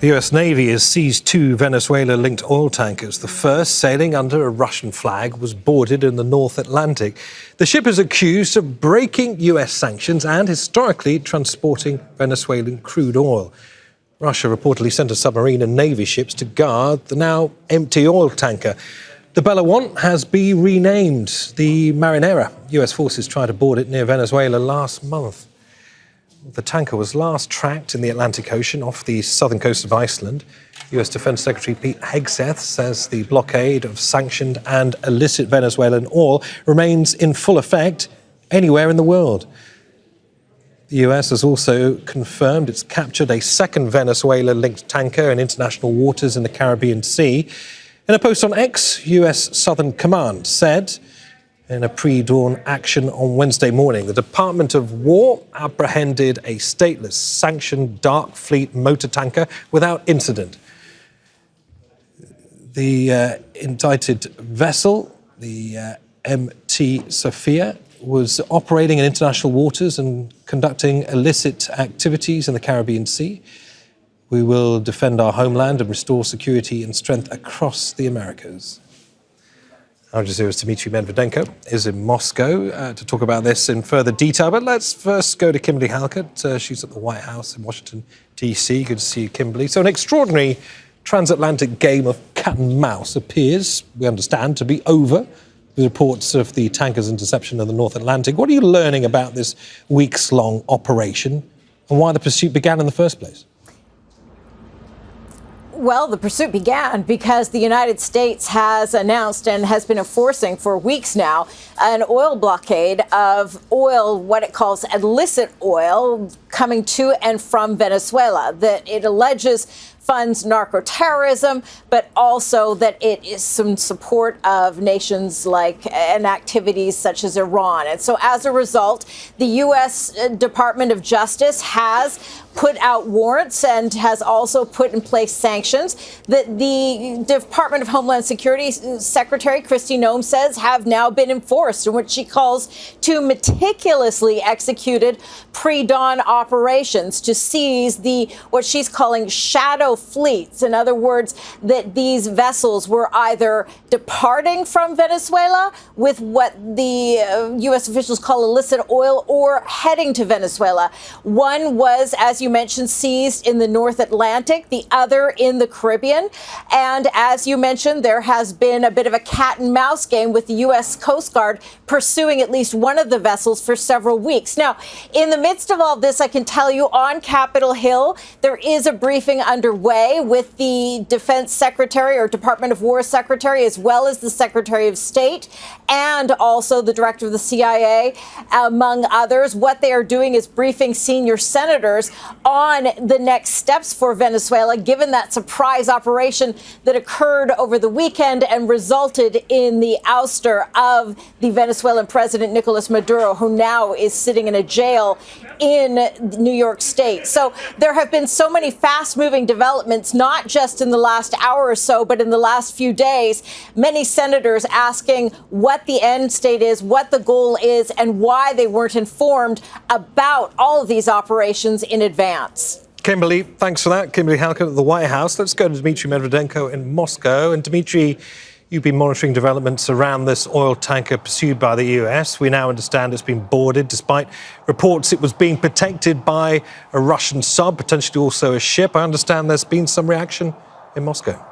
The U.S. Navy has seized two Venezuela-linked oil tankers. The first, sailing under a Russian flag, was boarded in the North Atlantic. The ship is accused of breaking U.S. sanctions and historically transporting Venezuelan crude oil. Russia reportedly sent a submarine and Navy ships to guard the now empty oil tanker. The Bella One has been renamed the Marinera. U.S. forces tried to board it near Venezuela last month. The tanker was last tracked in the Atlantic Ocean off the southern coast of Iceland. U.S. Defense Secretary Pete Hegseth says the blockade of sanctioned and illicit Venezuelan oil remains in full effect anywhere in the world. The U.S. has also confirmed it's captured a second Venezuela-linked tanker in international waters in the Caribbean Sea. In a post on X, U.S. Southern Command said, in a pre-dawn action on Wednesday morning, the Department of War apprehended a stateless, sanctioned dark fleet motor tanker without incident. The indicted vessel, the M.T Sophia, was operating in international waters and conducting illicit activities in the Caribbean Sea. We will defend our homeland and restore security and strength across the Americas. Al Jazeera's Dmitry Medvedenko is in Moscow to talk about this in further detail. But let's first go to Kimberly Halkett. She's at the White House in Washington, D.C. Good to see you, Kimberly. So an extraordinary transatlantic game of cat and mouse appears, we understand, to be over. The reports of the tanker's interception in the North Atlantic. What are you learning about this weeks-long operation and why the pursuit began in the first place? Well, the pursuit began because the United States has announced and has been enforcing for weeks now an oil blockade of oil, what it calls illicit oil, coming to and from Venezuela, that it alleges funds narco-terrorism, but also that it is some support of nations like and activities such as Iran. And so as a result, the U.S. Department of Justice has put out warrants and has also put in place sanctions that the Department of Homeland Security Secretary Kristi Noem says have now been enforced, in which she calls to meticulously executed pre-dawn operations to seize the what she's calling shadow fleets. In other words, that these vessels were either departing from Venezuela with what the U.S. officials call illicit oil or heading to Venezuela. One was, as you mentioned, seized in the North Atlantic, the other in the Caribbean. And as you mentioned, there has been a bit of a cat and mouse game with the U.S. Coast Guard pursuing at least one of the vessels for several weeks. Now, in the midst of all this, I can tell you on Capitol Hill, there is a briefing underway with the Defense Secretary or Department of War Secretary, as well as the Secretary of State and also the Director of the CIA, among others. What they are doing is briefing senior senators on the next steps for Venezuela, given that surprise operation that occurred over the weekend and resulted in the ouster of the Venezuelan President Nicolas Maduro, who now is sitting in a jail in New York State. So there have been so many fast-moving developments, not just in the last hour or so, but in the last few days. Many senators asking what the end state is, what the goal is, and why they weren't informed about all of these operations in advance. Kimberly, thanks for that. Kimberly Halkett at the White House. Let's go to Dmitry Medvedenko in Moscow. And Dmitry, you've been monitoring developments around this oil tanker pursued by the US. We now understand it's been boarded, despite reports it was being protected by a Russian sub, potentially also a ship. I understand there's been some reaction in Moscow.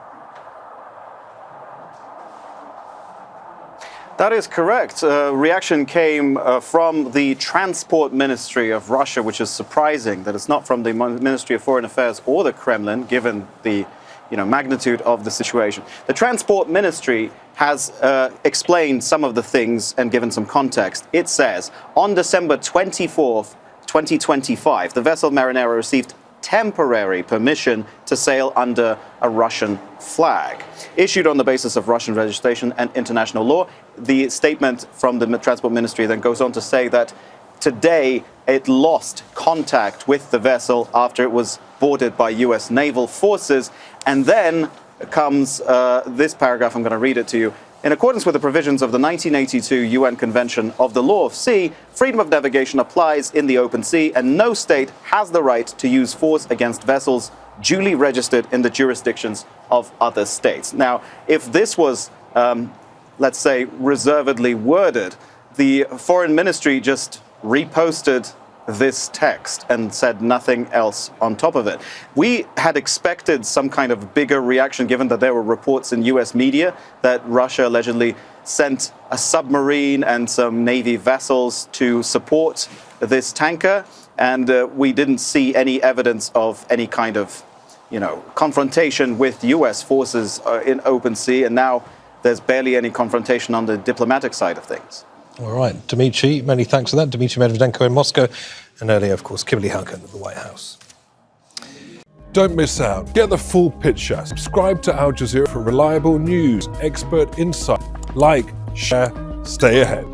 That is correct. Reaction came from the Transport Ministry of Russia, which is surprising that it's not from the Ministry of Foreign Affairs or the Kremlin, given the magnitude of the situation. The Transport Ministry has explained some of the things and given some context. It says, on December 24th, 2025, the vessel Marinera received temporary permission to sail under a Russian flag. Issued on the basis of Russian registration and international law, the statement from the Transport Ministry then goes on to say that today it lost contact with the vessel after it was boarded by U.S. naval forces. And then comes this paragraph, I'm going to read it to you. In accordance with the provisions of the 1982 UN Convention of the Law of Sea, freedom of navigation applies in the open sea, and no state has the right to use force against vessels duly registered in the jurisdictions of other states. Now, if this was, let's say, reservedly worded, the foreign ministry just reposted this text and said nothing else on top of it. We had expected some kind of bigger reaction, given that there were reports in US media that Russia allegedly sent a submarine and some Navy vessels to support this tanker. And we didn't see any evidence of any kind of, confrontation with US forces in open sea. And now there's barely any confrontation on the diplomatic side of things. All right, Dmitry, many thanks for that. Dmitry Medvedenko in Moscow, and earlier, of course, Kimberly Halkett at the White House. Don't miss out. Get the full picture. Subscribe to Al Jazeera for reliable news, expert insight. Like, share, stay ahead.